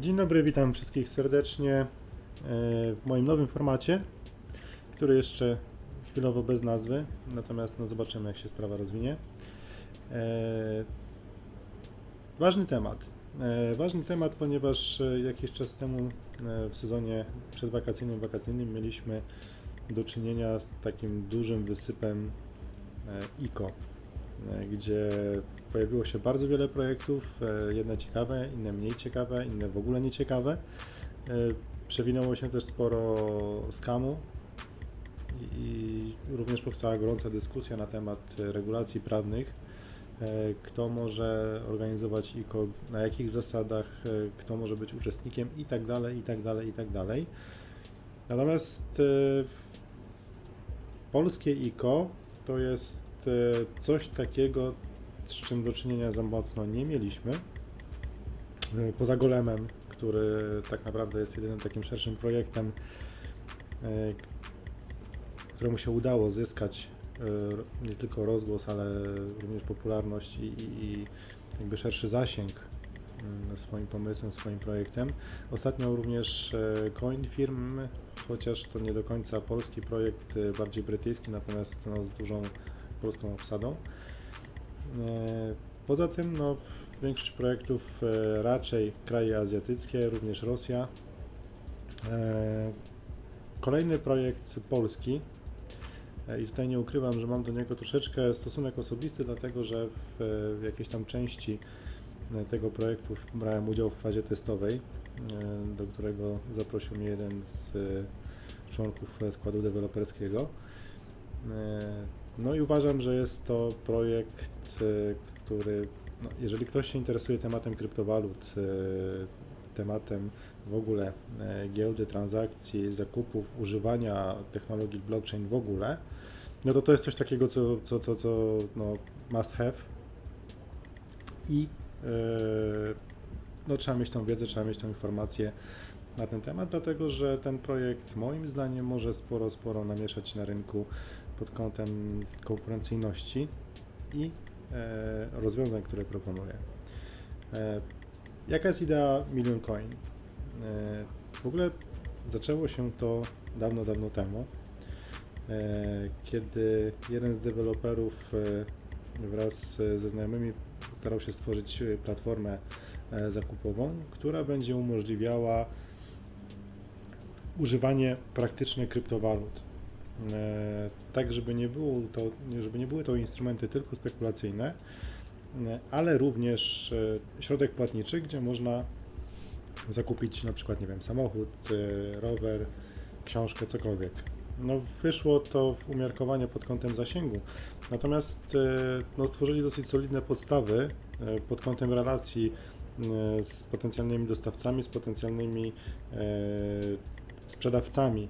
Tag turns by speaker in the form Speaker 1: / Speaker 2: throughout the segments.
Speaker 1: Dzień dobry, witam wszystkich serdecznie w moim nowym formacie, który jeszcze chwilowo bez nazwy, natomiast zobaczymy, jak się sprawa rozwinie. Ważny temat. Ważny temat, ponieważ jakiś czas temu w sezonie przedwakacyjnym mieliśmy do czynienia z takim dużym wysypem ICO, gdzie pojawiło się bardzo wiele projektów, jedne ciekawe, inne mniej ciekawe, inne w ogóle nieciekawe. Przewinęło się też sporo skamu i również powstała gorąca dyskusja na temat regulacji prawnych, kto może organizować ICO, na jakich zasadach, kto może być uczestnikiem itd. Natomiast polskie ICO to jest coś takiego, z czym do czynienia za mocno nie mieliśmy. Poza Golemem, który tak naprawdę jest jedynym takim szerszym projektem, któremu się udało zyskać nie tylko rozgłos, ale również popularność i jakby szerszy zasięg swoim pomysłem, swoim projektem. Ostatnio również CoinFirm, chociaż to nie do końca polski projekt, bardziej brytyjski, natomiast z dużą polską obsadą. Poza tym większość projektów raczej kraje azjatyckie, również Rosja. Kolejny projekt polski i tutaj nie ukrywam, że mam do niego troszeczkę stosunek osobisty, dlatego że w jakiejś tam części tego projektu brałem udział w fazie testowej, do którego zaprosił mnie jeden z członków składu deweloperskiego. No i uważam, że jest to projekt, który, jeżeli ktoś się interesuje tematem kryptowalut, tematem w ogóle giełdy, transakcji, zakupów, używania technologii blockchain w ogóle, to jest coś takiego, co must have i trzeba mieć tą wiedzę, trzeba mieć tą informację na ten temat, dlatego że ten projekt moim zdaniem może sporo namieszać na rynku pod kątem konkurencyjności i rozwiązań, które proponuje. Jaka jest idea Million Coin? W ogóle zaczęło się to dawno temu, kiedy jeden z deweloperów wraz ze znajomymi starał się stworzyć platformę zakupową, która będzie umożliwiała używanie praktyczne kryptowalut. Tak, żeby nie były to instrumenty tylko spekulacyjne, ale również środek płatniczy, gdzie można zakupić na przykład, samochód, rower, książkę, cokolwiek. Wyszło to w umiarkowanie pod kątem zasięgu, natomiast stworzyli dosyć solidne podstawy pod kątem relacji z potencjalnymi dostawcami, z potencjalnymi sprzedawcami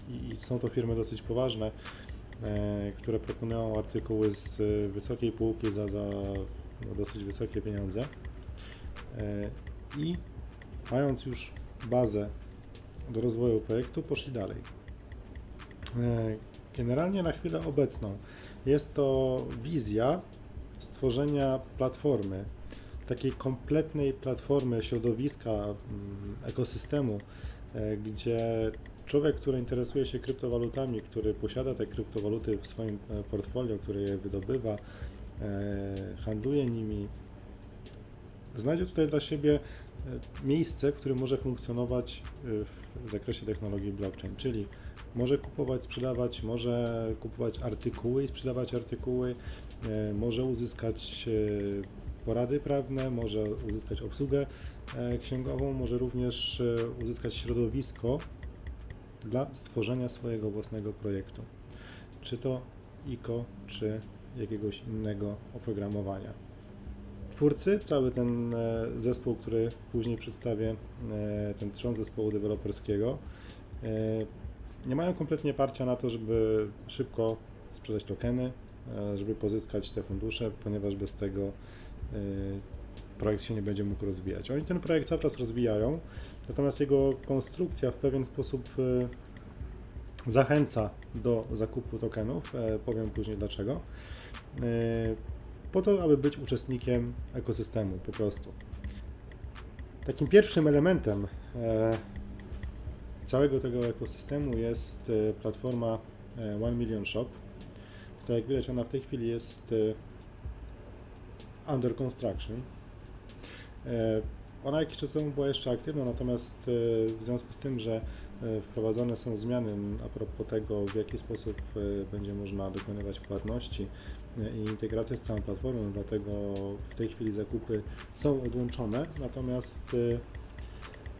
Speaker 1: i są to firmy dosyć poważne, które proponują artykuły z wysokiej półki za dosyć wysokie pieniądze i mając już bazę do rozwoju projektu, poszli dalej. Generalnie na chwilę obecną jest to wizja stworzenia platformy, takiej kompletnej platformy środowiska, ekosystemu, gdzie człowiek, który interesuje się kryptowalutami, który posiada te kryptowaluty w swoim portfolio, który je wydobywa, handluje nimi, znajdzie tutaj dla siebie miejsce, w którym może funkcjonować w zakresie technologii blockchain, czyli może kupować, sprzedawać, może kupować artykuły i sprzedawać artykuły, może uzyskać porady prawne, może uzyskać obsługę księgową, może również uzyskać środowisko dla stworzenia swojego własnego projektu, czy to ICO, czy jakiegoś innego oprogramowania. Twórcy, cały ten zespół, który później przedstawię, ten trzon zespołu deweloperskiego, nie mają kompletnie parcia na to, żeby szybko sprzedać tokeny, żeby pozyskać te fundusze, ponieważ bez tego projekt się nie będzie mógł rozwijać. Oni ten projekt cały czas rozwijają, natomiast jego konstrukcja w pewien sposób zachęca do zakupu tokenów, powiem później dlaczego, po to, aby być uczestnikiem ekosystemu po prostu. Takim pierwszym elementem całego tego ekosystemu jest platforma One Million Shop. Tak jak widać, ona w tej chwili jest under construction. Ona jakiś czas temu była jeszcze aktywna, natomiast w związku z tym, że wprowadzone są zmiany a propos tego, w jaki sposób będzie można dokonywać płatności i integracja z całą platformą, dlatego w tej chwili zakupy są odłączone, natomiast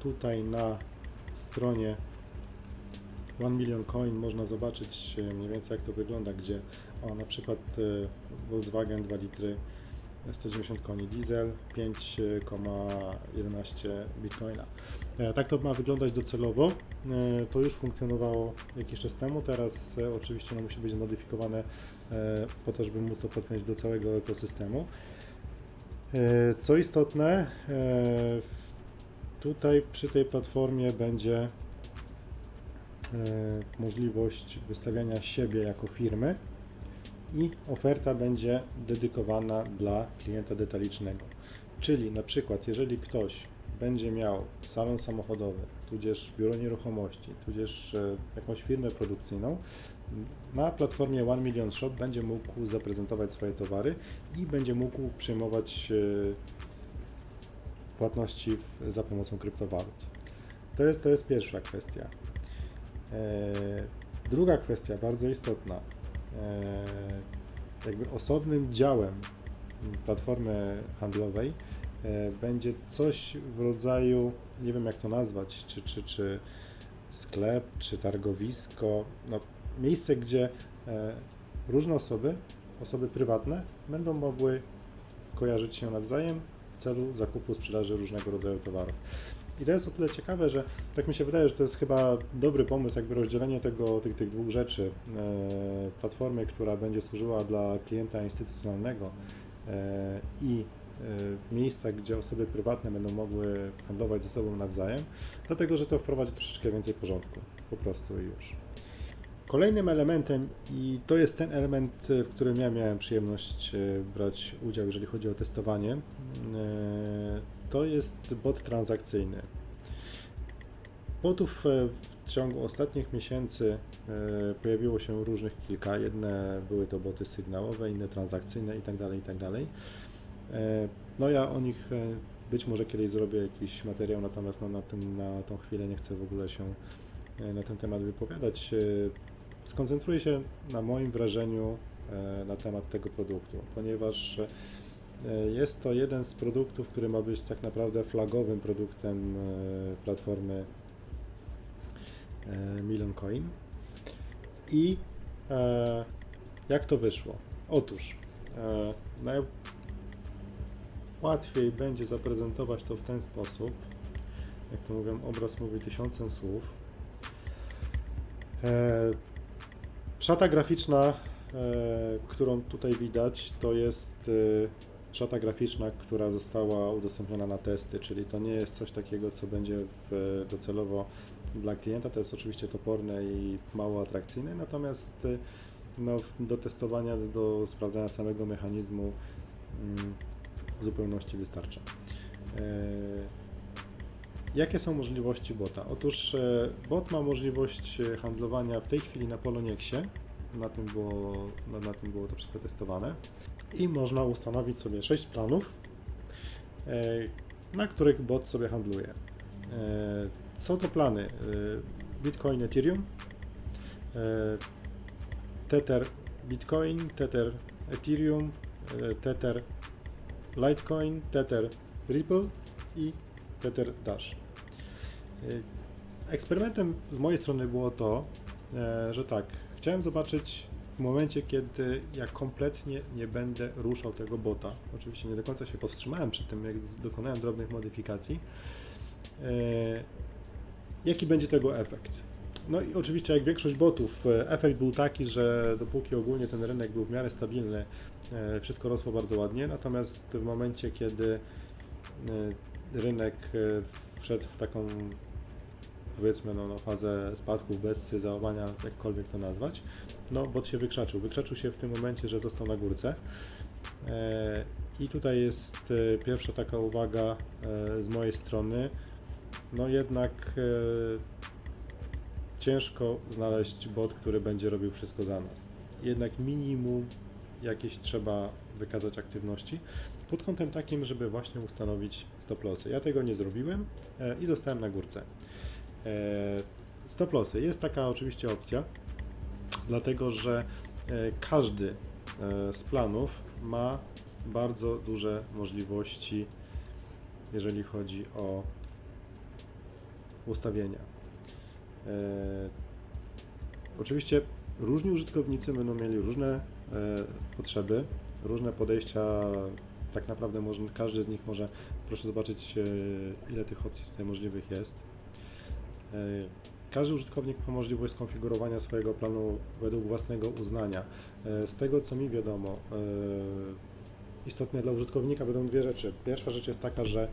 Speaker 1: tutaj na stronie One Million Coin można zobaczyć mniej więcej, jak to wygląda, gdzie na przykład Volkswagen 2 litry 190 koni diesel, 5,11 bitcoina. Tak to ma wyglądać docelowo. To już funkcjonowało jakiś czas temu, teraz oczywiście musi być zmodyfikowane po to, żeby móc to podpiąć do całego ekosystemu. Co istotne, tutaj przy tej platformie będzie możliwość wystawiania siebie jako firmy i oferta będzie dedykowana dla klienta detalicznego. Czyli na przykład, jeżeli ktoś będzie miał salon samochodowy, tudzież biuro nieruchomości, tudzież jakąś firmę produkcyjną, na platformie One Million Shop będzie mógł zaprezentować swoje towary i będzie mógł przyjmować płatności za pomocą kryptowalut. To jest pierwsza kwestia. Druga kwestia, bardzo istotna. Jakby osobnym działem platformy handlowej będzie coś w rodzaju, nie wiem jak to nazwać, czy sklep, czy targowisko, no, miejsce, gdzie różne osoby prywatne będą mogły kojarzyć się nawzajem w celu zakupu, sprzedaży różnego rodzaju towarów. I to jest o tyle ciekawe, że tak mi się wydaje, że to jest chyba dobry pomysł, jakby rozdzielenie tych dwóch rzeczy. Platformy, która będzie służyła dla klienta instytucjonalnego i miejsca, gdzie osoby prywatne będą mogły handlować ze sobą nawzajem, dlatego że to wprowadzi troszeczkę więcej porządku, po prostu i już. Kolejnym elementem, i to jest ten element, w którym ja miałem przyjemność brać udział, jeżeli chodzi o testowanie, to jest bot transakcyjny. Botów w ciągu ostatnich miesięcy pojawiło się różnych kilka. Jedne były to boty sygnałowe, inne transakcyjne itd., itd. No ja o nich być może kiedyś zrobię jakiś materiał, natomiast no, na tą chwilę nie chcę w ogóle się na ten temat wypowiadać. Skoncentruję się na moim wrażeniu na temat tego produktu, ponieważ jest to jeden z produktów, który ma być tak naprawdę flagowym produktem platformy Million Coin. I jak to wyszło? Otóż najłatwiej będzie zaprezentować to w ten sposób, jak to mówią, obraz mówi 1000 słów. Szata graficzna, którą tutaj widać, to jest szata graficzna, która została udostępniona na testy, czyli to nie jest coś takiego, co będzie docelowo dla klienta. To jest oczywiście toporne i mało atrakcyjne, natomiast no, do testowania, do sprawdzania samego mechanizmu w zupełności wystarcza. Jakie są możliwości bota? Otóż bot ma możliwość handlowania w tej chwili na Polonexie, na tym było to wszystko testowane i można ustanowić sobie 6 planów, na których bot sobie handluje. Są to plany Bitcoin, Ethereum, Tether Bitcoin, Tether Ethereum, Tether Litecoin, Tether Ripple i Tether Dash. Eksperymentem z mojej strony było to, że tak, chciałem zobaczyć w momencie, kiedy ja kompletnie nie będę ruszał tego bota. Oczywiście nie do końca się powstrzymałem przed tym, jak dokonałem drobnych modyfikacji. Jaki będzie tego efekt? No i oczywiście jak większość botów, efekt był taki, że dopóki ogólnie ten rynek był w miarę stabilny, wszystko rosło bardzo ładnie, natomiast w momencie, kiedy rynek wszedł w taką, powiedzmy, no, fazę spadków bez załamania, jakkolwiek to nazwać, no bot się wykrzaczył. Wykrzaczył się w tym momencie, że został na górce I tutaj jest pierwsza taka uwaga z mojej strony. No jednak ciężko znaleźć bot, który będzie robił wszystko za nas. Jednak minimum jakieś trzeba wykazać aktywności pod kątem takim, żeby właśnie ustanowić stop lossy. Ja tego nie zrobiłem i zostałem na górce. Stop lossy. Jest taka oczywiście opcja, dlatego że każdy z planów ma bardzo duże możliwości, jeżeli chodzi o ustawienia. Oczywiście różni użytkownicy będą mieli różne potrzeby, różne podejścia. Tak naprawdę każdy z nich może, proszę zobaczyć, ile tych opcji tutaj możliwych jest. Każdy użytkownik ma możliwość skonfigurowania swojego planu według własnego uznania. Z tego, co mi wiadomo, istotne dla użytkownika będą dwie rzeczy. Pierwsza rzecz jest taka, że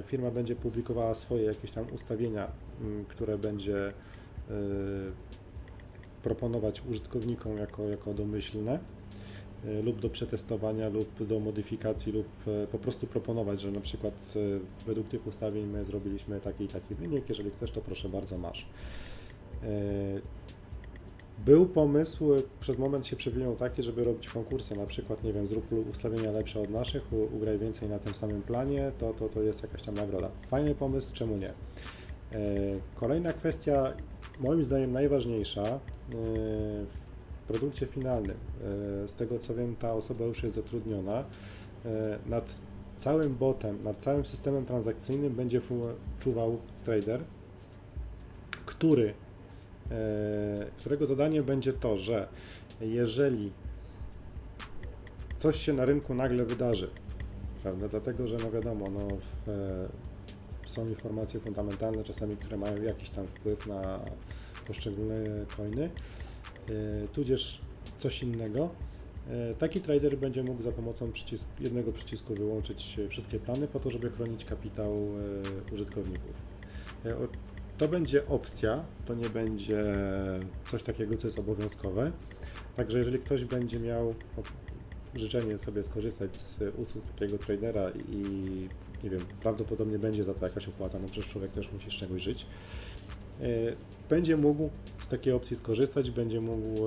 Speaker 1: firma będzie publikowała swoje jakieś tam ustawienia, które będzie proponować użytkownikom jako domyślne lub do przetestowania, lub do modyfikacji, lub po prostu proponować, że na przykład według tych ustawień my zrobiliśmy taki i taki wynik, jeżeli chcesz, to proszę bardzo, masz. Był pomysł, przez moment się przewinął taki, żeby robić konkursy, na przykład, nie wiem, zrób ustawienia lepsze od naszych, ugraj więcej na tym samym planie, to jest jakaś tam nagroda. Fajny pomysł, czemu nie? Kolejna kwestia, moim zdaniem najważniejsza, w produkcie finalnym, z tego co wiem, ta osoba już jest zatrudniona, nad całym botem, nad całym systemem transakcyjnym będzie czuwał trader, którego zadanie będzie to, że jeżeli coś się na rynku nagle wydarzy, prawda, dlatego, że no wiadomo, są informacje fundamentalne czasami, które mają jakiś tam wpływ na poszczególne coiny, tudzież coś innego, taki trader będzie mógł za pomocą jednego przycisku wyłączyć wszystkie plany po to, żeby chronić kapitał użytkowników. To będzie opcja, to nie będzie coś takiego, co jest obowiązkowe. Także jeżeli ktoś będzie miał życzenie sobie skorzystać z usług takiego tradera i nie wiem, prawdopodobnie będzie za to jakaś opłata, no przecież człowiek też musi z czegoś żyć, będzie mógł z takiej opcji skorzystać, będzie mógł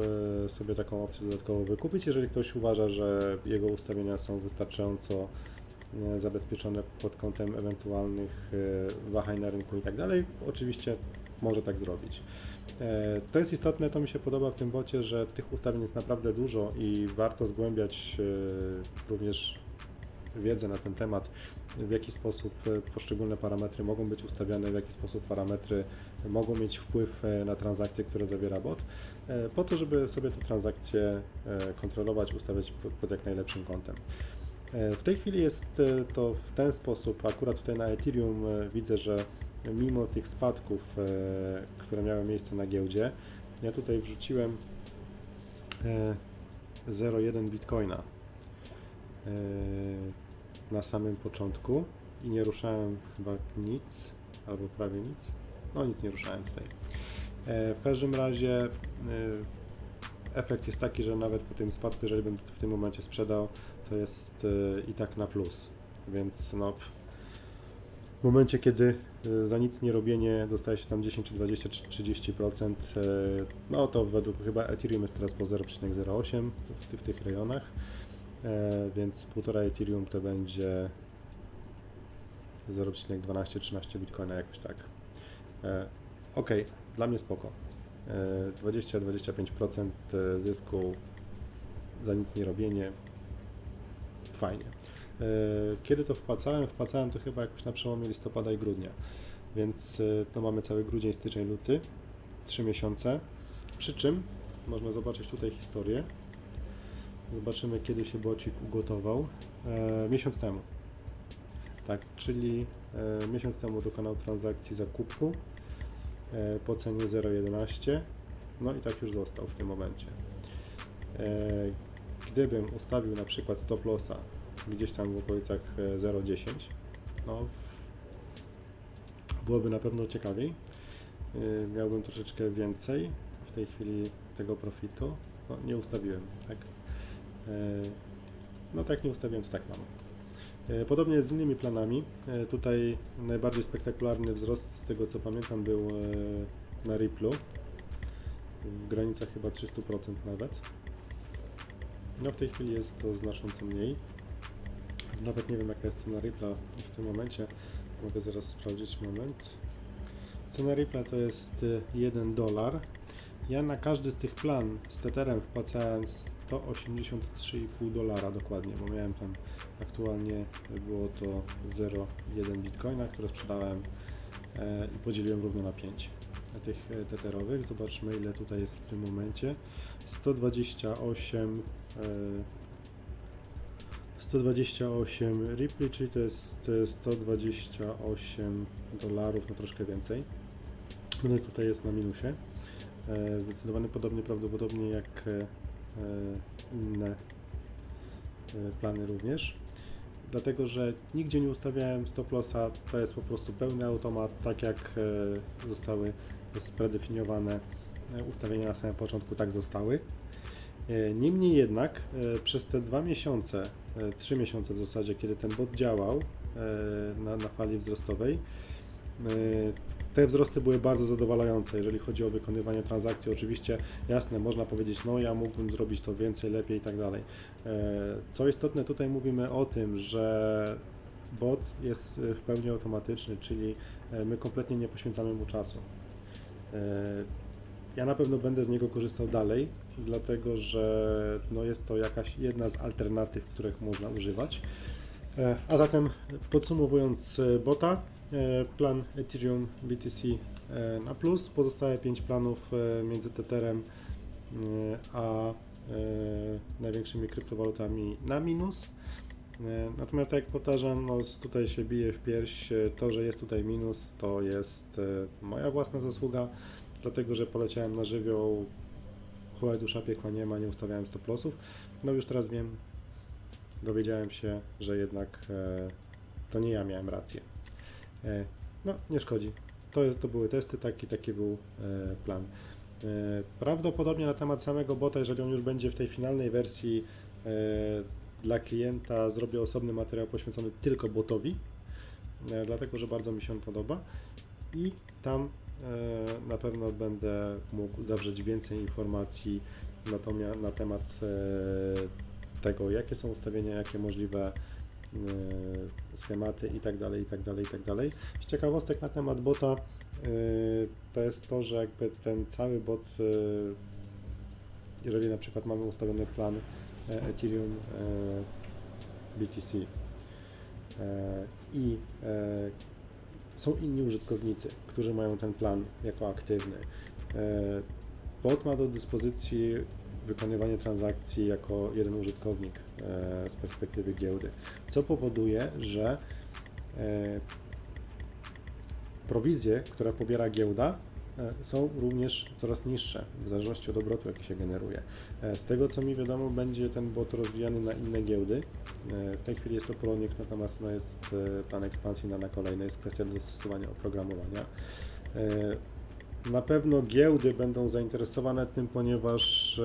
Speaker 1: sobie taką opcję dodatkowo wykupić, jeżeli ktoś uważa, że jego ustawienia są wystarczająco zabezpieczone pod kątem ewentualnych wahań na rynku i tak dalej, oczywiście może tak zrobić. To jest istotne, to mi się podoba w tym bocie, że tych ustawień jest naprawdę dużo i warto zgłębiać również wiedzę na ten temat, w jaki sposób poszczególne parametry mogą być ustawiane, w jaki sposób parametry mogą mieć wpływ na transakcje, które zawiera bot, po to, żeby sobie te transakcje kontrolować, ustawiać pod jak najlepszym kątem. W tej chwili jest to w ten sposób, akurat tutaj na Ethereum widzę, że mimo tych spadków, które miały miejsce na giełdzie, ja tutaj wrzuciłem 0,1 Bitcoina na samym początku i nie ruszałem chyba nic, albo prawie nic, no nic nie ruszałem tutaj. W każdym razie efekt jest taki, że nawet po tym spadku, jeżeli bym w tym momencie sprzedał, to jest i tak na plus, więc no w momencie, kiedy za nic nie robienie dostaje się tam 10 czy 20 czy 30%, no to według chyba Ethereum jest teraz po 0,08 w tych rejonach, więc 1,5 Ethereum to będzie 0,12-13 Bitcoina jakoś tak. Ok, dla mnie spoko. 20-25% zysku za nic nie robienie, fajnie. Kiedy to wpłacałem? Wpłacałem to chyba jakoś na przełomie listopada i grudnia, więc to mamy cały grudzień, styczeń, luty, 3 miesiące, przy czym można zobaczyć tutaj historię. Zobaczymy, kiedy się bocik ugotował. Miesiąc temu. Tak, czyli miesiąc temu dokonał transakcji zakupu po cenie 0,11, no i tak już został w tym momencie. Gdybym ustawił na przykład stop lossa gdzieś tam w okolicach 0,10, no byłoby na pewno ciekawiej. Miałbym troszeczkę więcej w tej chwili tego profitu, no nie ustawiłem, tak? No tak nie ustawiłem, to tak mamy. Podobnie jest z innymi planami. Tutaj najbardziej spektakularny wzrost, z tego co pamiętam, był na Ripple'u, w granicach chyba 300% nawet. No w tej chwili jest to znacząco mniej. Nawet nie wiem jaka jest cena Ripple'a w tym momencie. Mogę zaraz sprawdzić, moment. Cena Ripple'a to jest $1. Ja na każdy z tych plan z Tetherem wpłacałem $183,5 dokładnie, bo miałem tam aktualnie było to 0,1 bitcoina, które sprzedałem i podzieliłem równo na 5 tych teterowych. Zobaczmy ile tutaj jest w tym momencie. 128 Ripple, czyli to jest $128, no troszkę więcej. Natomiast tutaj jest na minusie. Zdecydowanie prawdopodobnie jak inne plany również. Dlatego, że nigdzie nie ustawiałem stop lossa, to jest po prostu pełny automat, tak jak zostały spredefiniowane ustawienia na samym początku, tak zostały. Niemniej jednak przez te 2 miesiące, 3 miesiące w zasadzie, kiedy ten bot działał na fali wzrostowej, te wzrosty były bardzo zadowalające, jeżeli chodzi o wykonywanie transakcji. Oczywiście, jasne, można powiedzieć, no ja mógłbym zrobić to więcej, lepiej i tak dalej. Co istotne, tutaj mówimy o tym, że bot jest w pełni automatyczny, czyli my kompletnie nie poświęcamy mu czasu. Ja na pewno będę z niego korzystał dalej, dlatego że no jest to jakaś jedna z alternatyw, których można używać. A zatem podsumowując bota, plan Ethereum BTC na plus, pozostałe 5 planów między Tetherem a największymi kryptowalutami na minus. Natomiast tak jak powtarzam, no tutaj się bije w pierś, to, że jest tutaj minus, to jest moja własna zasługa, dlatego że poleciałem na żywioł, hulaj dusza piekła nie ma, nie ustawiałem stop lossów. No już teraz wiem, dowiedziałem się, że jednak to nie ja miałem rację. No nie szkodzi, to były testy, taki był plan. Prawdopodobnie na temat samego bota, jeżeli on już będzie w tej finalnej wersji dla klienta, zrobię osobny materiał poświęcony tylko botowi, dlatego że bardzo mi się on podoba i tam na pewno będę mógł zawrzeć więcej informacji na temat tego, jakie są ustawienia, jakie możliwe schematy i tak dalej, i tak dalej, i tak dalej. Z ciekawostek na temat bota to jest to, że jakby ten cały bot, jeżeli na przykład mamy ustawiony plan Ethereum BTC i są inni użytkownicy, którzy mają ten plan jako aktywny. Bot ma do dyspozycji wykonywanie transakcji jako jeden użytkownik z perspektywy giełdy, co powoduje, że prowizje, które pobiera giełda, są również coraz niższe w zależności od obrotu, jaki się generuje. Z tego co mi wiadomo, będzie ten bot rozwijany na inne giełdy. W tej chwili jest to Poloniex, natomiast no jest plan ekspansji na kolejne, jest kwestia dostosowania oprogramowania. Na pewno giełdy będą zainteresowane tym, ponieważ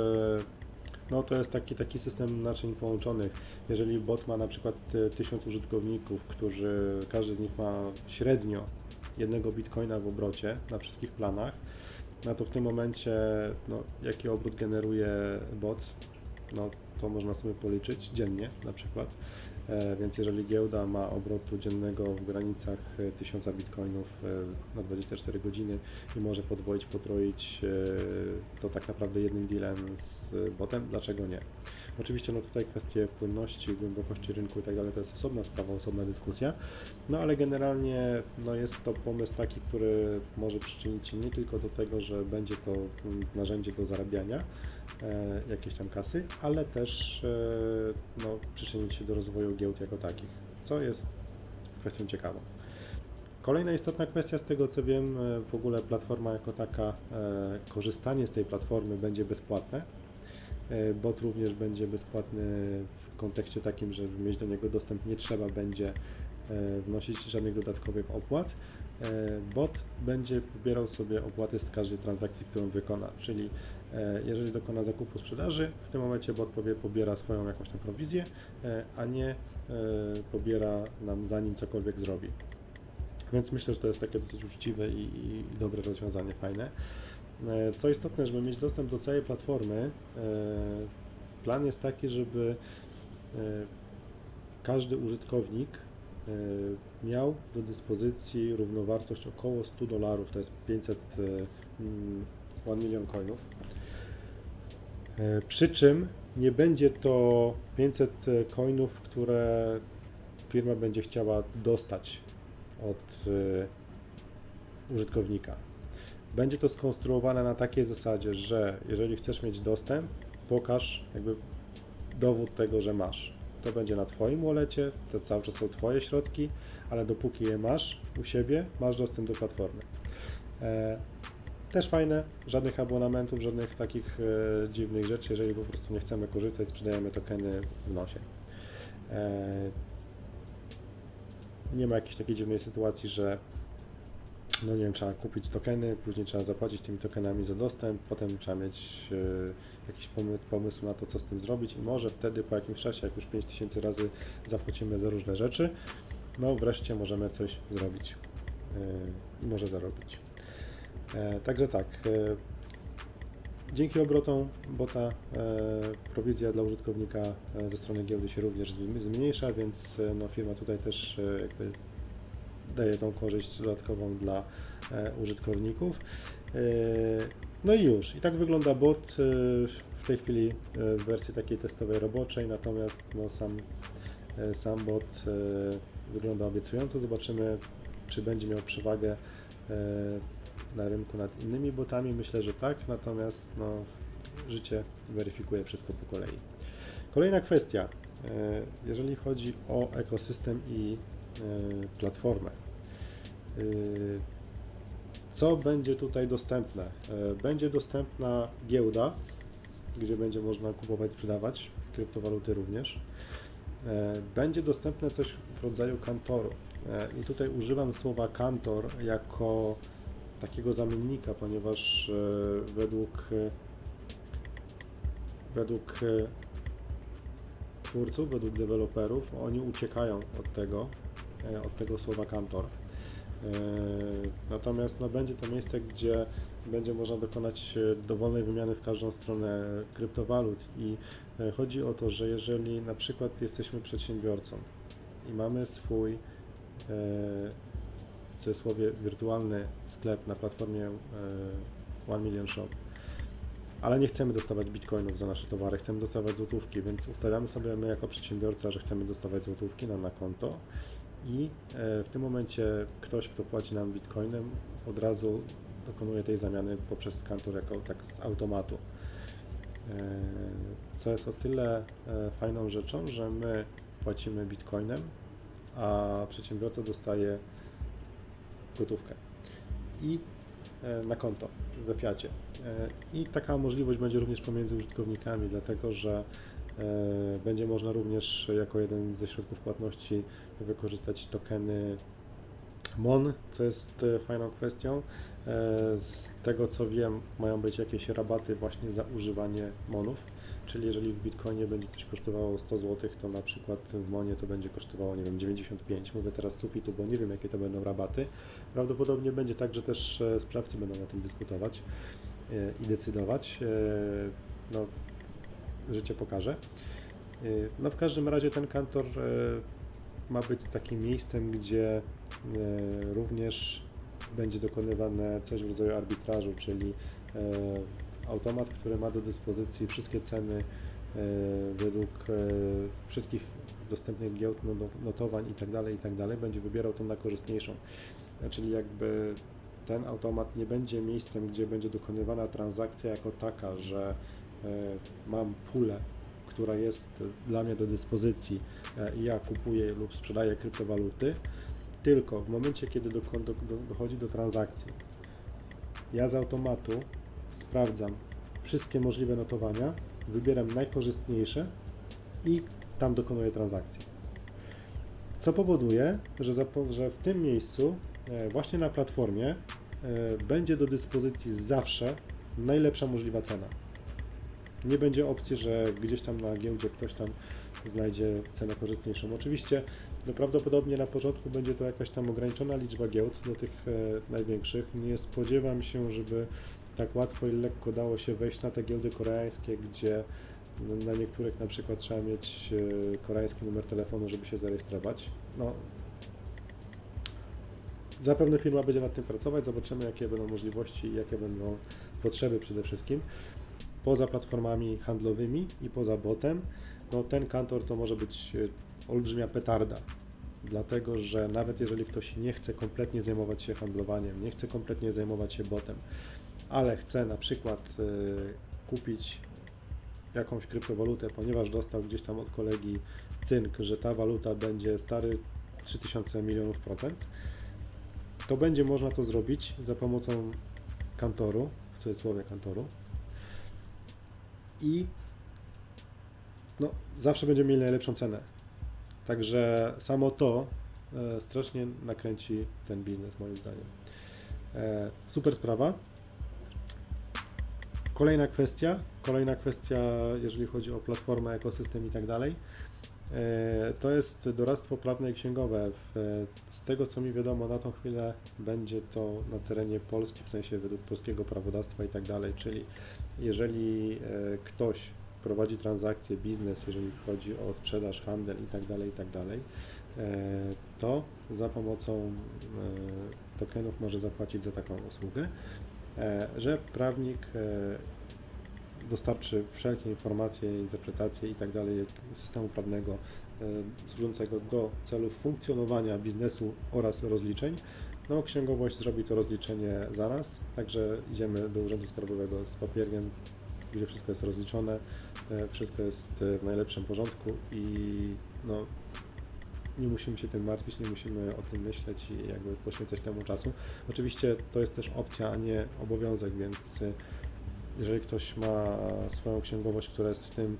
Speaker 1: no to jest taki system naczyń połączonych. Jeżeli bot ma na przykład 1000 użytkowników, każdy z nich ma średnio jednego bitcoina w obrocie na wszystkich planach, no to w tym momencie no, jaki obrót generuje bot, no to można sobie policzyć dziennie na przykład. Więc jeżeli giełda ma obrotu dziennego w granicach 1000 bitcoinów na 24 godziny i może podwoić, potroić to tak naprawdę jednym dealem z botem, dlaczego nie? Oczywiście no tutaj kwestie płynności, głębokości rynku i tak dalej to jest osobna sprawa, osobna dyskusja, no ale generalnie no jest to pomysł taki, który może przyczynić się nie tylko do tego, że będzie to narzędzie do zarabiania jakiejś tam kasy, ale też no, przyczynić się do rozwoju giełd jako takich, co jest kwestią ciekawą. Kolejna istotna kwestia, z tego co wiem, w ogóle platforma jako taka, korzystanie z tej platformy będzie bezpłatne. Bot również będzie bezpłatny w kontekście takim, że mieć do niego dostęp nie trzeba będzie wnosić żadnych dodatkowych opłat. bot będzie pobierał sobie opłaty z każdej transakcji, którą wykona, czyli jeżeli dokona zakupu sprzedaży, w tym momencie bot pobiera swoją jakąś tam prowizję, a nie pobiera nam za nim cokolwiek zrobi. Więc myślę, że to jest takie dosyć uczciwe i dobre rozwiązanie, fajne. Co istotne, żeby mieć dostęp do całej platformy, plan jest taki, żeby każdy użytkownik miał do dyspozycji równowartość około $100, to jest 1 milion coinów. Przy czym nie będzie to 500 coinów, które firma będzie chciała dostać od użytkownika. Będzie to skonstruowane na takiej zasadzie, że jeżeli chcesz mieć dostęp, pokaż jakby dowód tego, że masz. To będzie na Twoim wallecie, to cały czas są Twoje środki, ale dopóki je masz u siebie, masz dostęp do platformy. Też fajne, żadnych abonamentów, żadnych takich dziwnych rzeczy, jeżeli po prostu nie chcemy korzystać, sprzedajemy tokeny w nosie. Nie ma jakiejś takiej dziwnej sytuacji, że no nie wiem, trzeba kupić tokeny, później trzeba zapłacić tymi tokenami za dostęp, potem trzeba mieć jakiś pomysł na to, co z tym zrobić i może wtedy po jakimś czasie, jak już 5000 razy zapłacimy za różne rzeczy, no wreszcie możemy coś zrobić i może zarobić. Także tak, dzięki obrotom bota prowizja dla użytkownika ze strony giełdy się również zmniejsza, więc no, firma tutaj też jakby daje tą korzyść dodatkową dla użytkowników. No i już. I tak wygląda bot w tej chwili w wersji takiej testowej roboczej, natomiast no, sam bot wygląda obiecująco. Zobaczymy, czy będzie miał przewagę na rynku nad innymi botami. Myślę, że tak, natomiast no, życie weryfikuje wszystko po kolei. Kolejna kwestia, jeżeli chodzi o ekosystem i platformę. Co będzie tutaj dostępne? Będzie dostępna giełda, gdzie będzie można kupować, sprzedawać, kryptowaluty również. Będzie dostępne coś w rodzaju kantoru. I tutaj używam słowa kantor jako takiego zamiennika, ponieważ według twórców, według deweloperów, oni uciekają od tego słowa kantor. Natomiast no, będzie to miejsce, gdzie będzie można dokonać dowolnej wymiany w każdą stronę kryptowalut i chodzi o to, że jeżeli na przykład jesteśmy przedsiębiorcą i mamy swój w cudzysłowie wirtualny sklep na platformie 1 Million Shop, ale nie chcemy dostawać bitcoinów za nasze towary, chcemy dostawać złotówki, więc ustawiamy sobie my jako przedsiębiorca, że chcemy dostawać złotówki na konto i w tym momencie ktoś, kto płaci nam bitcoinem, od razu dokonuje tej zamiany poprzez kantor jako tak z automatu. Co jest o tyle fajną rzeczą, że my płacimy bitcoinem, a przedsiębiorca dostaje gotówkę i na konto we fiacie. I taka możliwość będzie również pomiędzy użytkownikami, dlatego że będzie można również jako jeden ze środków płatności wykorzystać tokeny MON, co jest fajną kwestią. Z tego co wiem, mają być jakieś rabaty właśnie za używanie MONów, czyli jeżeli w Bitcoinie będzie coś kosztowało 100 zł, to na przykład w MONie to będzie kosztowało, nie wiem, 95. Mówię teraz z sufitu, bo nie wiem, jakie to będą rabaty. Prawdopodobnie będzie tak, że też sprawcy będą na tym dyskutować i decydować. No, życie pokaże. No w każdym razie ten kantor ma być takim miejscem, gdzie również będzie dokonywane coś w rodzaju arbitrażu, czyli automat, który ma do dyspozycji wszystkie ceny według wszystkich dostępnych giełd, notowań itd., będzie wybierał tą najkorzystniejszą. Czyli jakby ten automat nie będzie miejscem, gdzie będzie dokonywana transakcja jako taka, że mam pulę, która jest dla mnie do dyspozycji i ja kupuję lub sprzedaję kryptowaluty, tylko w momencie, kiedy dochodzi do transakcji, ja z automatu sprawdzam wszystkie możliwe notowania, wybieram najkorzystniejsze i tam dokonuję transakcji. Co powoduje, że w tym miejscu właśnie na platformie będzie do dyspozycji zawsze najlepsza możliwa cena. Nie będzie opcji, że gdzieś tam na giełdzie ktoś tam znajdzie cenę korzystniejszą. Oczywiście prawdopodobnie na początku będzie to jakaś tam ograniczona liczba giełd do tych największych. Nie spodziewam się, żeby tak łatwo i lekko dało się wejść na te giełdy koreańskie, gdzie na niektórych na przykład trzeba mieć koreański numer telefonu, żeby się zarejestrować. No, zapewne firma będzie nad tym pracować, zobaczymy jakie będą możliwości i jakie będą potrzeby przede wszystkim. Poza platformami handlowymi i poza botem, no ten kantor to może być olbrzymia petarda, dlatego że nawet jeżeli ktoś nie chce kompletnie zajmować się handlowaniem, nie chce kompletnie zajmować się botem, ale chce na przykład kupić jakąś kryptowalutę, ponieważ dostał gdzieś tam od kolegi cynk, że ta waluta będzie stary 3000 milionów procent, to będzie można to zrobić za pomocą kantoru, w cudzysłowie kantoru, i no, zawsze będziemy mieli najlepszą cenę. Także samo to strasznie nakręci ten biznes moim zdaniem. Super sprawa. Kolejna kwestia, jeżeli chodzi o platformę, ekosystem i tak dalej, to jest doradztwo prawne i księgowe. Z tego co mi wiadomo, na tą chwilę będzie to na terenie Polski, w sensie według polskiego prawodawstwa i tak dalej, czyli jeżeli ktoś prowadzi transakcje, biznes, jeżeli chodzi o sprzedaż, handel i tak dalej, to za pomocą tokenów może zapłacić za taką usługę, że prawnik dostarczy wszelkie informacje, interpretacje i tak dalej systemu prawnego służącego do celów funkcjonowania biznesu oraz rozliczeń. No, księgowość zrobi to rozliczenie za nas, także idziemy do Urzędu Skarbowego z papierkiem, gdzie wszystko jest rozliczone, wszystko jest w najlepszym porządku i no, nie musimy się tym martwić, nie musimy o tym myśleć i jakby poświęcać temu czasu. Oczywiście to jest też opcja, a nie obowiązek, więc jeżeli ktoś ma swoją księgowość, która jest w tym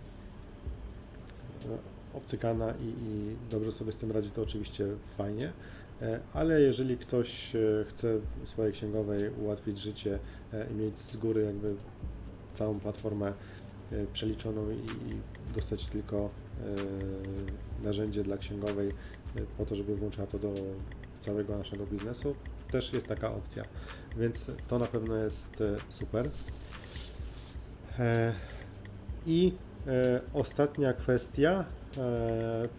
Speaker 1: obcykana i dobrze sobie z tym radzi, to oczywiście fajnie, ale jeżeli ktoś chce swojej księgowej ułatwić życie i mieć z góry jakby całą platformę przeliczoną i dostać tylko narzędzie dla księgowej po to, żeby włączała to do całego naszego biznesu, też jest taka opcja, więc to na pewno jest super. I ostatnia kwestia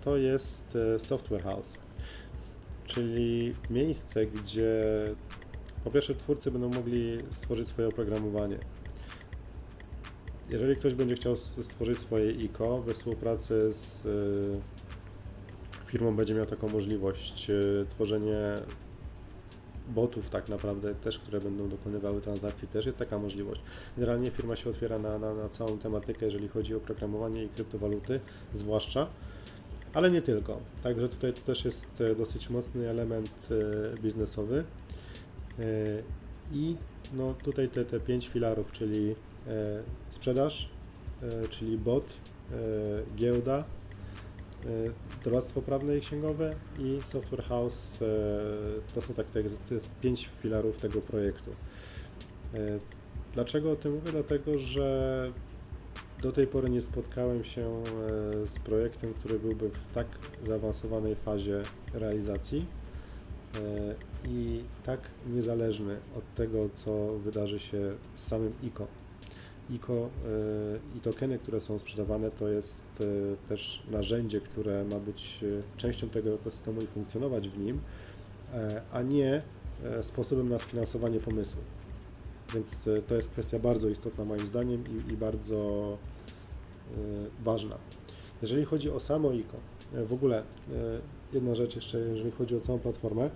Speaker 1: to jest software house, czyli miejsce, gdzie po pierwsze twórcy będą mogli stworzyć swoje oprogramowanie. Jeżeli ktoś będzie chciał stworzyć swoje ICO we współpracy z firmą, będzie miał taką możliwość, tworzenie botów tak naprawdę też, które będą dokonywały transakcji, też jest taka możliwość. Generalnie firma się otwiera na całą tematykę, jeżeli chodzi o programowanie i kryptowaluty, zwłaszcza, ale nie tylko. Także tutaj to też jest dosyć mocny element biznesowy i no tutaj te 5 filarów, czyli sprzedaż, czyli bot, giełda, doradztwo prawne i księgowe i software house, to są to jest 5 filarów tego projektu. Dlaczego o tym mówię? Dlatego, że do tej pory nie spotkałem się z projektem, który byłby w tak zaawansowanej fazie realizacji i tak niezależny od tego, co wydarzy się z samym ICO. ICO i tokeny, które są sprzedawane, to jest też narzędzie, które ma być częścią tego ekosystemu i funkcjonować w nim, a nie sposobem na sfinansowanie pomysłu. Więc to jest kwestia bardzo istotna moim zdaniem i bardzo ważna. Jeżeli chodzi o samo ICO, w ogóle jedna rzecz jeszcze, jeżeli chodzi o całą platformę,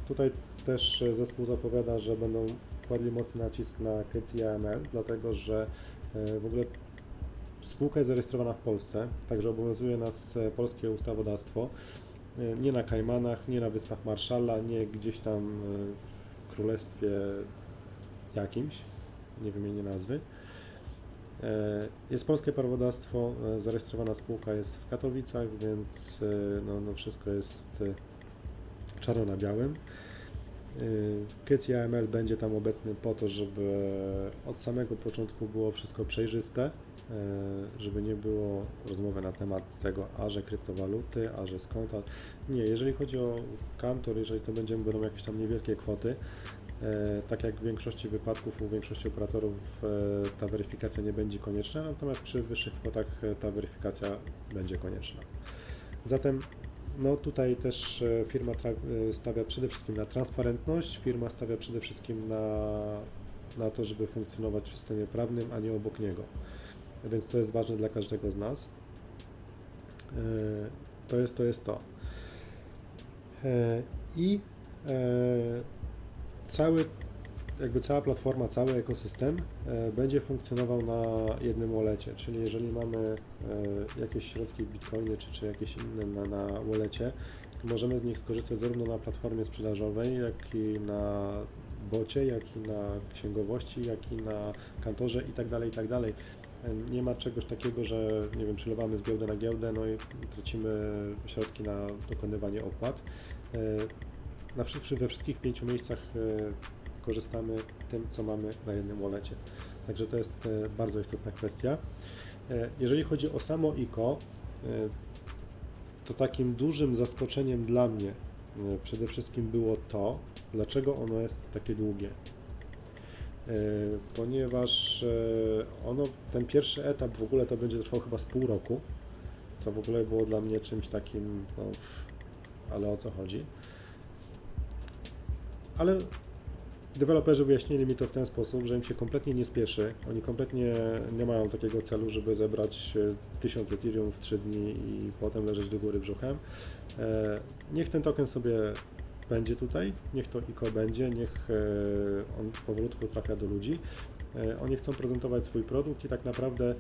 Speaker 1: tutaj też zespół zapowiada, że będą kładli mocny nacisk na KYC AML, dlatego że w ogóle spółka jest zarejestrowana w Polsce, także obowiązuje nas polskie ustawodawstwo, nie na Kajmanach, nie na Wyspach Marszala, nie gdzieś tam w królestwie jakimś, nie wymienię nazwy. Jest polskie prawodawstwo, zarejestrowana spółka jest w Katowicach, więc no wszystko jest czarno na białym. Kyc AML będzie tam obecny po to, żeby od samego początku było wszystko przejrzyste, żeby nie było rozmowy na temat tego, a że kryptowaluty, a że skąd. Nie, jeżeli chodzi o kantor, jeżeli to będą jakieś tam niewielkie kwoty, tak jak w większości wypadków u większości operatorów ta weryfikacja nie będzie konieczna, natomiast przy wyższych kwotach ta weryfikacja będzie konieczna. Zatem no tutaj też firma stawia przede wszystkim na transparentność, firma stawia przede wszystkim na to, żeby funkcjonować w systemie prawnym, a nie obok niego. Więc to jest ważne dla każdego z nas. To jest to. I cała platforma, cały ekosystem będzie funkcjonował na jednym wallecie, czyli jeżeli mamy jakieś środki Bitcoiny czy jakieś inne na wallecie, możemy z nich skorzystać zarówno na platformie sprzedażowej, jak i na bocie, jak i na księgowości, jak i na kantorze itd., itd. Nie ma czegoś takiego, że nie wiem, przelewamy z giełdy na giełdę, no i tracimy środki na dokonywanie opłat. We wszystkich 5 miejscach korzystamy tym, co mamy na jednym wallecie. Także to jest bardzo istotna kwestia. Jeżeli chodzi o samo ICO, to takim dużym zaskoczeniem dla mnie przede wszystkim było to, dlaczego ono jest takie długie. Ponieważ ten pierwszy etap w ogóle to będzie trwał chyba z pół roku, co w ogóle było dla mnie czymś takim, no, ale o co chodzi. Ale deweloperzy wyjaśnili mi to w ten sposób, że im się kompletnie nie spieszy, oni kompletnie nie mają takiego celu, żeby zebrać 1000 Ethereum w 3 dni i potem leżeć do góry brzuchem. Niech ten token sobie będzie tutaj, niech to ICO będzie, niech on powolutku trafia do ludzi. Oni chcą prezentować swój produkt i tak naprawdę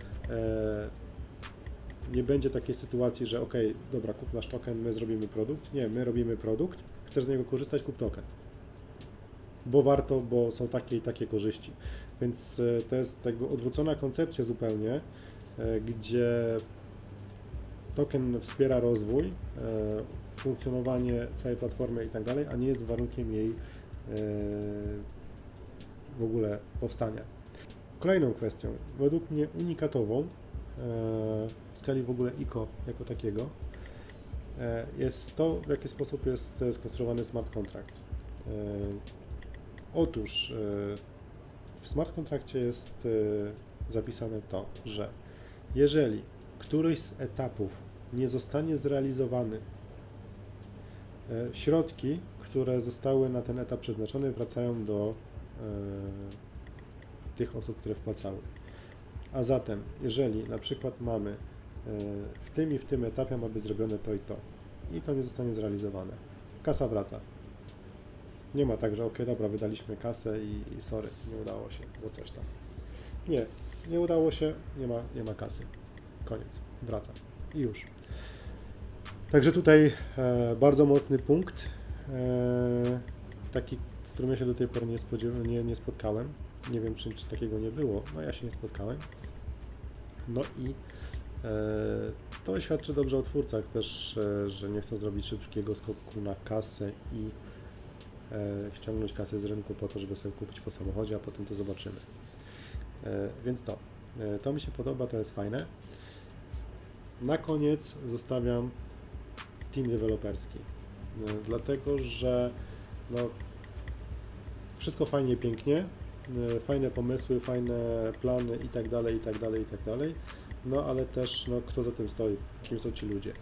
Speaker 1: nie będzie takiej sytuacji, że ok, dobra, kup nasz token, my zrobimy produkt. Nie, my robimy produkt, chcesz z niego korzystać, kup token. Bo warto, bo są takie i takie korzyści. Więc to jest tego odwrócona koncepcja zupełnie, gdzie token wspiera rozwój, funkcjonowanie całej platformy i tak dalej, a nie jest warunkiem jej w ogóle powstania. Kolejną kwestią, według mnie unikatową w skali w ogóle ICO jako takiego, jest to, w jaki sposób jest skonstruowany smart contract. Otóż w smart contractie jest zapisane to, że jeżeli któryś z etapów nie zostanie zrealizowany, środki, które zostały na ten etap przeznaczone, wracają do tych osób, które wpłacały. A zatem, jeżeli na przykład mamy w tym etapie ma być zrobione to i to nie zostanie zrealizowane, kasa wraca. Nie ma tak, że ok, dobra, wydaliśmy kasę i sorry, nie udało się, bo coś tam. Nie udało się, nie ma kasy. Koniec, wraca i już. Także tutaj bardzo mocny punkt, taki, z którym ja się do tej pory nie spotkałem. Nie wiem, czy takiego nie było, no ja się nie spotkałem. No i to świadczy dobrze o twórcach też, że nie chcą zrobić szybkiego skoku na kasę i ściągnąć kasę z rynku po to, żeby sobie kupić po samochodzie, a potem to zobaczymy. Więc to mi się podoba, to jest fajne. Na koniec zostawiam team deweloperski, dlatego że no, wszystko fajnie, pięknie, fajne pomysły, fajne plany i tak dalej, no ale też no, kto za tym stoi, kim są ci ludzie.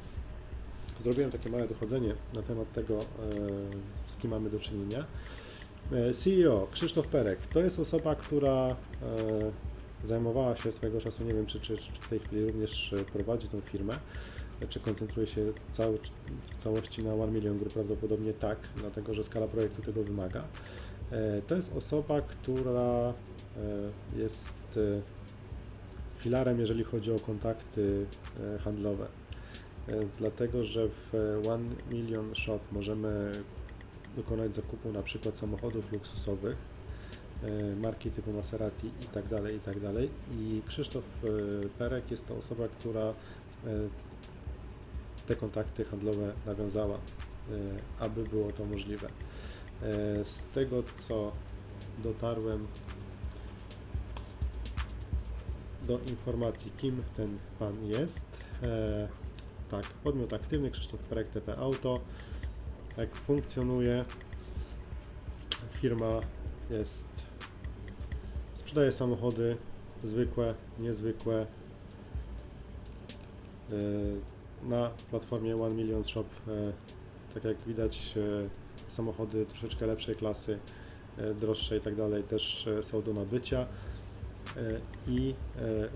Speaker 1: Zrobiłem takie małe dochodzenie na temat tego, z kim mamy do czynienia. CEO Krzysztof Perek to jest osoba, która zajmowała się swojego czasu, nie wiem czy w tej chwili również prowadzi tą firmę, czy koncentruje się w całości na 1 Million Group, prawdopodobnie tak, dlatego że skala projektu tego wymaga. To jest osoba, która jest filarem, jeżeli chodzi o kontakty handlowe. Dlatego, że w 1 Million Shop możemy dokonać zakupu na przykład samochodów luksusowych, marki typu Maserati i tak dalej. I Krzysztof Perek jest to osoba, która te kontakty handlowe nawiązała. aby było to możliwe. Z tego, co dotarłem do informacji, kim ten pan jest. Tak, podmiot aktywny Krzysztof Perek TP Auto. Jak funkcjonuje? Firma sprzedaje samochody zwykłe, niezwykłe na platformie 1 Million Shop. Tak jak widać, samochody troszeczkę lepszej klasy, droższe i tak dalej też są do nabycia i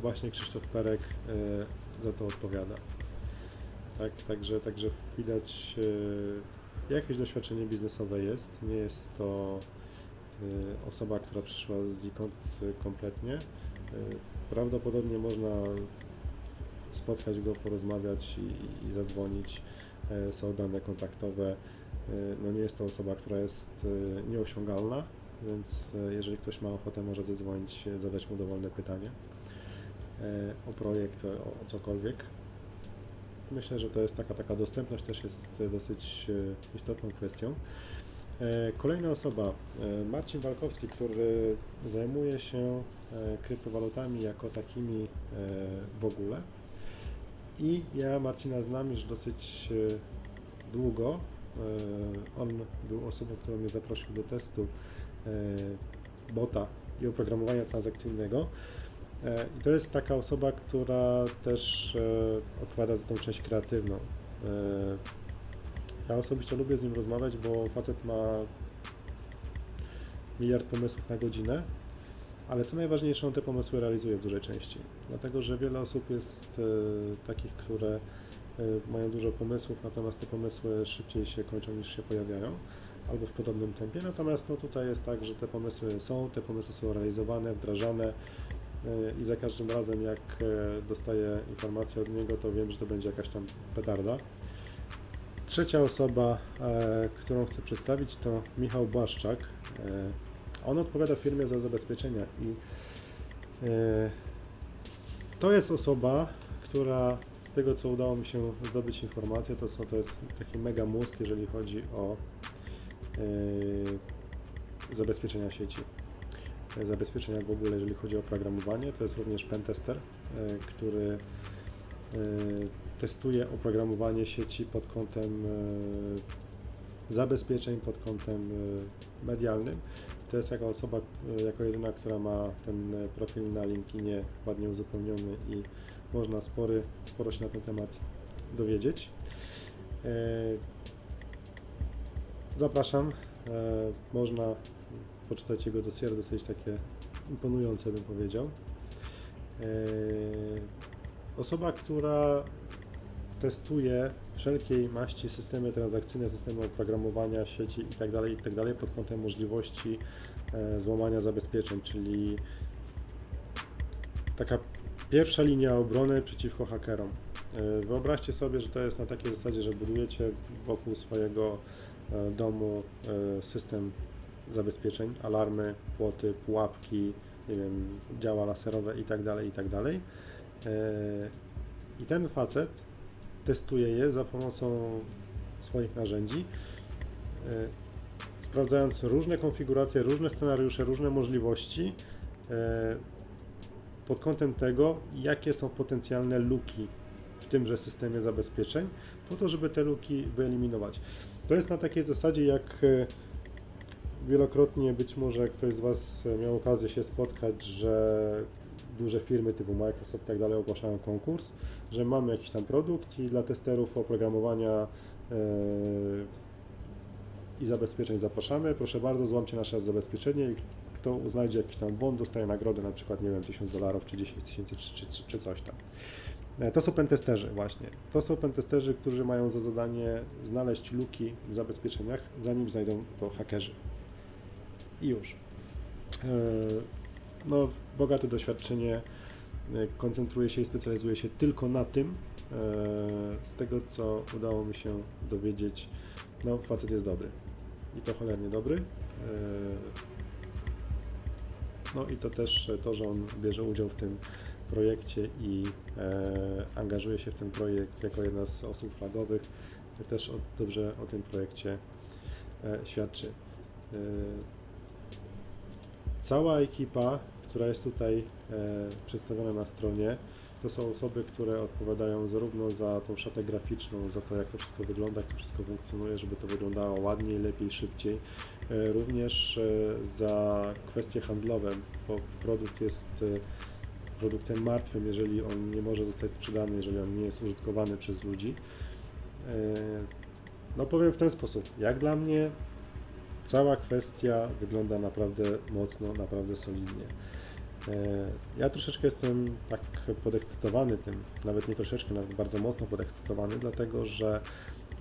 Speaker 1: właśnie Krzysztof Perek za to odpowiada. Tak, także widać, jakieś doświadczenie biznesowe jest, nie jest to osoba, która przyszła znikąd kompletnie. Prawdopodobnie można spotkać go, porozmawiać i zadzwonić, są dane kontaktowe. No nie jest to osoba, która jest nieosiągalna, więc jeżeli ktoś ma ochotę, może zadzwonić, zadać mu dowolne pytanie o projekt, o cokolwiek. Myślę, że to jest taka dostępność też jest dosyć istotną kwestią. Kolejna osoba, Marcin Walkowski, który zajmuje się kryptowalutami jako takimi w ogóle. I ja Marcina znam już dosyć długo. On był osobą, która mnie zaprosił do testu bota i oprogramowania transakcyjnego. I to jest taka osoba, która też odpowiada za tą część kreatywną. Ja osobiście lubię z nim rozmawiać, bo facet ma miliard pomysłów na godzinę, ale co najważniejsze, on te pomysły realizuje w dużej części. Dlatego, że wiele osób jest takich, które mają dużo pomysłów, natomiast te pomysły szybciej się kończą niż się pojawiają, albo w podobnym tempie. Natomiast no, tutaj jest tak, że te pomysły są realizowane, wdrażane i za każdym razem, jak dostaję informację od niego, to wiem, że to będzie jakaś tam petarda. Trzecia osoba, którą chcę przedstawić, to Michał Błaszczak. On odpowiada w firmie za zabezpieczenia i to jest osoba, która z tego, co udało mi się zdobyć informację, to jest taki mega mózg, jeżeli chodzi o zabezpieczenia sieci. Zabezpieczenia w ogóle, jeżeli chodzi o programowanie. To jest również pentester, który testuje oprogramowanie sieci pod kątem zabezpieczeń, pod kątem medialnym. To jest jako osoba, jako jedyna, która ma ten profil na LinkedInie ładnie uzupełniony i można sporo się na ten temat dowiedzieć. Zapraszam, można poczytać jego dossier, dosyć takie imponujące, bym powiedział. Osoba, która testuje wszelkiej maści systemy transakcyjne, systemy oprogramowania sieci itd. pod kątem możliwości złamania zabezpieczeń, czyli taka pierwsza linia obrony przeciwko hakerom. Wyobraźcie sobie, że to jest na takiej zasadzie, że budujecie wokół swojego domu system zabezpieczeń, alarmy, płoty, pułapki, nie wiem, działa laserowe itd. I ten facet testuje je za pomocą swoich narzędzi, sprawdzając różne konfiguracje, różne scenariusze, różne możliwości pod kątem tego, jakie są potencjalne luki w tymże systemie zabezpieczeń, po to, żeby te luki wyeliminować. To jest na takiej zasadzie, jak wielokrotnie być może ktoś z Was miał okazję się spotkać, że duże firmy typu Microsoft i tak dalej ogłaszają konkurs, że mamy jakiś tam produkt i dla testerów oprogramowania i zabezpieczeń zapraszamy. Proszę bardzo, złamcie nasze zabezpieczenie i kto znajdzie jakiś tam błąd, dostaje nagrodę, na przykład, nie wiem, $1000 czy 10 000 czy coś tam. To są pentesterzy właśnie. To są pentesterzy, którzy mają za zadanie znaleźć luki w zabezpieczeniach, zanim znajdą to hakerzy. I już. No, bogate doświadczenie, koncentruje się i specjalizuje się tylko na tym. Z tego, co udało mi się dowiedzieć, no, facet jest dobry. I to cholernie dobry. No i to też to, że on bierze udział w tym projekcie i angażuje się w ten projekt jako jedna z osób flagowych, też dobrze o tym projekcie świadczy. Cała ekipa, która jest tutaj przedstawiona na stronie, to są osoby, które odpowiadają zarówno za tą szatę graficzną, za to, jak to wszystko wygląda, jak to wszystko funkcjonuje, żeby to wyglądało ładniej, lepiej, szybciej. Również za kwestie handlowe, bo produkt jest produktem martwym, jeżeli on nie może zostać sprzedany, jeżeli on nie jest użytkowany przez ludzi. No powiem w ten sposób, jak dla mnie cała kwestia wygląda naprawdę mocno, naprawdę solidnie. Ja troszeczkę jestem tak podekscytowany tym, nawet nie troszeczkę, nawet bardzo mocno podekscytowany, dlatego że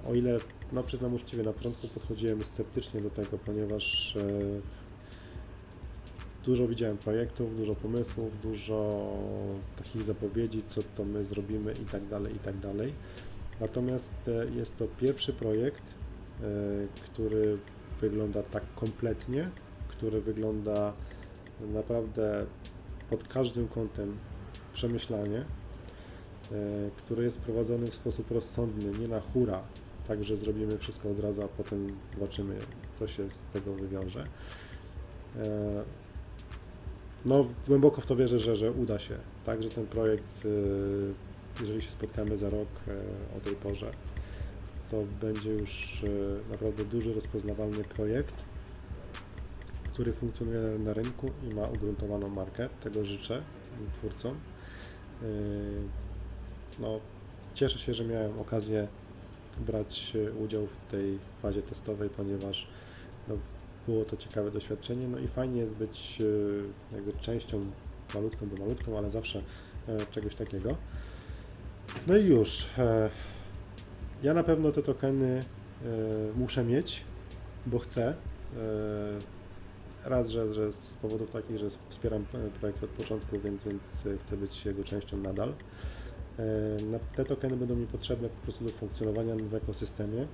Speaker 1: o ile, no przyznam uczciwie, na początku podchodziłem sceptycznie do tego, ponieważ dużo widziałem projektów, dużo pomysłów, dużo takich zapowiedzi, co to my zrobimy i tak dalej, i tak dalej. Natomiast jest to pierwszy projekt, który wygląda tak kompletnie, który wygląda naprawdę pod każdym kątem przemyślanie, który jest prowadzony w sposób rozsądny, nie na hura, tak, że zrobimy wszystko od razu, a potem zobaczymy, co się z tego wywiąże. No, głęboko w to wierzę, że uda się, tak, że ten projekt, jeżeli się spotkamy za rok o tej porze, to będzie już naprawdę duży, rozpoznawalny projekt, który funkcjonuje na rynku i ma ugruntowaną markę. Tego życzę twórcom. No, cieszę się, że miałem okazję brać udział w tej fazie testowej, ponieważ no, było to ciekawe doświadczenie, no i fajnie jest być jakby częścią malutką, bo malutką, ale zawsze czegoś takiego. No i już. Ja na pewno te tokeny muszę mieć, bo chcę. Raz, że z powodów takich, że wspieram projekt od początku, więc chcę być jego częścią nadal. Te tokeny będą mi potrzebne po prostu do funkcjonowania w ekosystemie,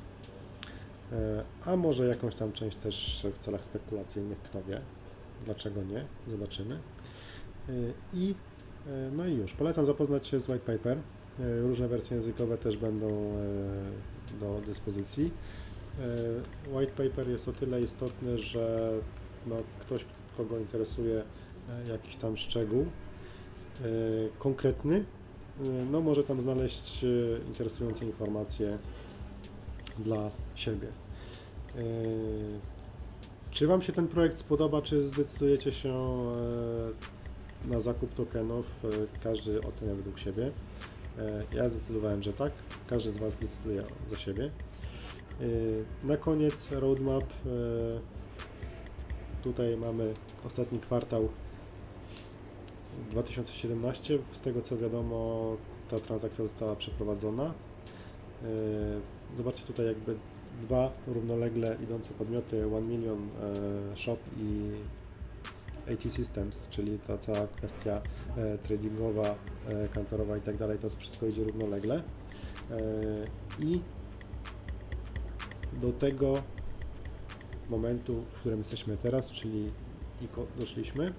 Speaker 1: a może jakąś tam część też w celach spekulacyjnych, kto wie, dlaczego nie, zobaczymy. No i już, polecam zapoznać się z white paper, różne wersje językowe też będą do dyspozycji. White paper jest o tyle istotny, że no, ktoś, kogo interesuje jakiś tam szczegół konkretny, no może tam znaleźć interesujące informacje dla siebie. Czy Wam się ten projekt spodoba, czy zdecydujecie się na zakup tokenów? Każdy ocenia według siebie. Ja zdecydowałem, że tak. Każdy z Was decyduje za siebie. Na koniec roadmap. Tutaj mamy ostatni kwartał 2017. Z tego co wiadomo, ta transakcja została przeprowadzona. Zobaczcie tutaj jakby dwa równolegle idące podmioty, 1 Million Shop i AT Systems, czyli ta cała kwestia tradingowa, kantorowa i tak dalej, to wszystko idzie równolegle. I do tego momentu, w którym jesteśmy teraz, czyli doszliśmy.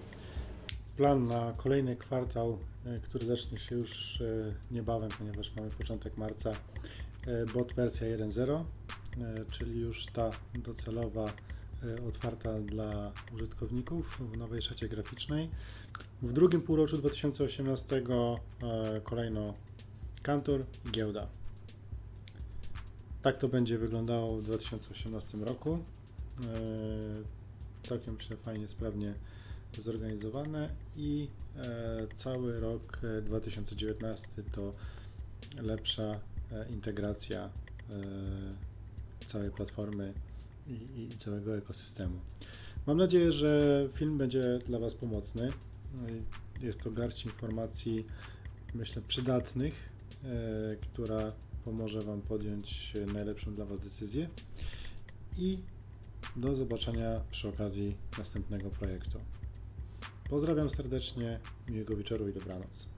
Speaker 1: Plan na kolejny kwartał, który zacznie się już niebawem, ponieważ mamy początek marca, bot wersja 1.0, czyli już ta docelowa, otwarta dla użytkowników w nowej szacie graficznej. W drugim półroczu 2018 kolejno kantor i giełda. Tak to będzie wyglądało w 2018 roku. Całkiem myślę fajnie, sprawnie zorganizowane i cały rok 2019 to lepsza integracja całej platformy i całego ekosystemu. Mam nadzieję, że film będzie dla Was pomocny. Jest to garść informacji, myślę, przydatnych, która pomoże Wam podjąć najlepszą dla Was decyzję i do zobaczenia przy okazji następnego projektu. Pozdrawiam serdecznie, miłego wieczoru i dobranoc.